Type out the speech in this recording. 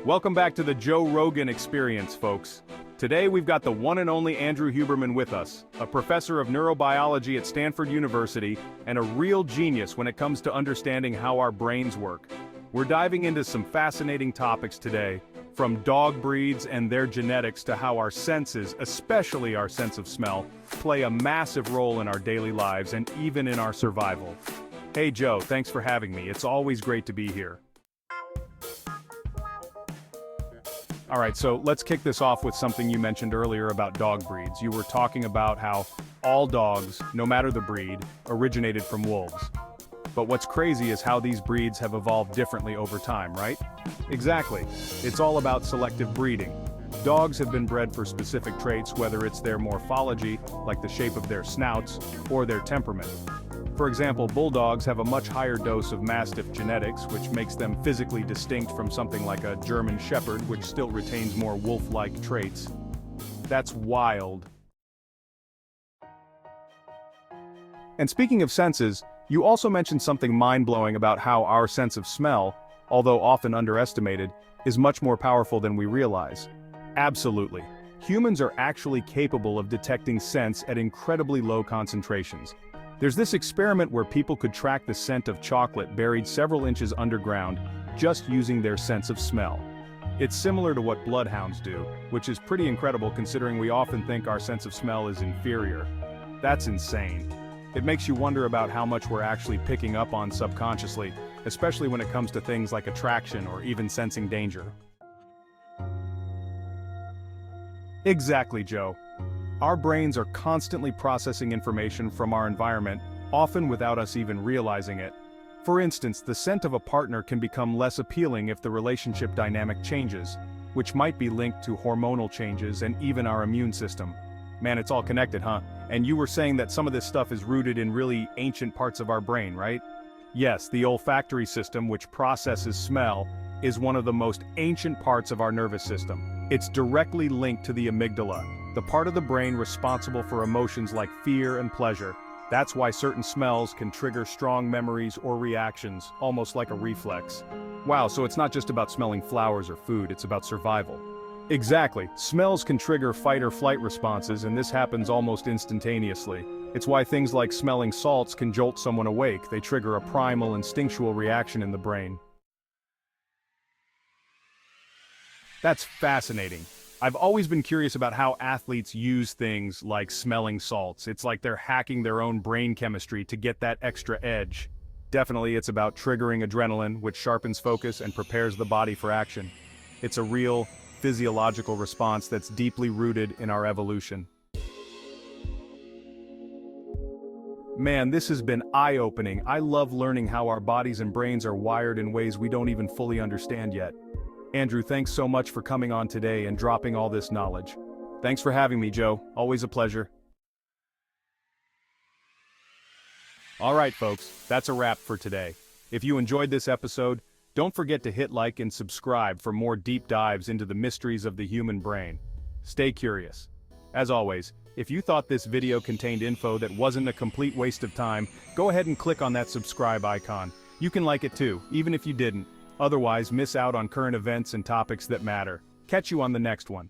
Welcome back to the Joe Rogan Experience, folks. Today we've got the one and only Andrew Huberman with us, a professor of neurobiology at Stanford University and a real genius when it comes to understanding how our brains work. We're diving into some fascinating topics today, from dog breeds and their genetics to how our senses, especially our sense of smell, play a massive role in our daily lives and even in our survival. Hey Joe, thanks for having me. It's always great to be here. Alright, so let's kick this off with something you mentioned earlier about dog breeds. You were talking about how all dogs, no matter the breed, originated from wolves. But what's crazy is how these breeds have evolved differently over time, right? Exactly. It's all about selective breeding. Dogs have been bred for specific traits, whether it's their morphology, like the shape of their snouts, or their temperament. For example, bulldogs have a much higher dose of Mastiff genetics, which makes them physically distinct from something like a German Shepherd, which still retains more wolf-like traits. That's wild. And speaking of senses, you also mentioned something mind-blowing about how our sense of smell, although often underestimated, is much more powerful than we realize. Absolutely. Humans are actually capable of detecting scents at incredibly low concentrations. There's this experiment where people could track the scent of chocolate buried several inches underground just using their sense of smell. It's similar to what bloodhounds do, which is pretty incredible considering we often think our sense of smell is inferior. That's insane. It makes you wonder about how much we're actually picking up on subconsciously, especially when it comes to things like attraction or even sensing danger. Exactly, Joe. Our brains are constantly processing information from our environment, often without us even realizing it. For instance, the scent of a partner can become less appealing if the relationship dynamic changes, which might be linked to hormonal changes and even our immune system. Man, it's all connected, huh? And you were saying that some of this stuff is rooted in really ancient parts of our brain, right? Yes, the olfactory system, which processes smell, is one of the most ancient parts of our nervous system. It's directly linked to the amygdala, the part of the brain responsible for emotions like fear and pleasure. That's why certain smells can trigger strong memories or reactions, almost like a reflex. Wow, so it's not just about smelling flowers or food, it's about survival. Exactly. Smells can trigger fight or flight responses, and this happens almost instantaneously. It's why things like smelling salts can jolt someone awake. They trigger a primal, instinctual reaction in the brain. That's fascinating. I've always been curious about how athletes use things like smelling salts. It's like they're hacking their own brain chemistry to get that extra edge. Definitely it's about triggering adrenaline, which sharpens focus and prepares the body for action. It's a real, physiological response that's deeply rooted in our evolution. Man, this has been eye-opening. I love learning how our bodies and brains are wired in ways we don't even fully understand yet. Andrew, thanks so much for coming on today and dropping all this knowledge. Thanks for having me, Joe. Always a pleasure. Alright folks, that's a wrap for today. If you enjoyed this episode, don't forget to hit like and subscribe for more deep dives into the mysteries of the human brain. Stay curious. As always, if you thought this video contained info that wasn't a complete waste of time, go ahead and click on that subscribe icon. You can like it too, even if you didn't. Otherwise, miss out on current events and topics that matter. Catch you on the next one.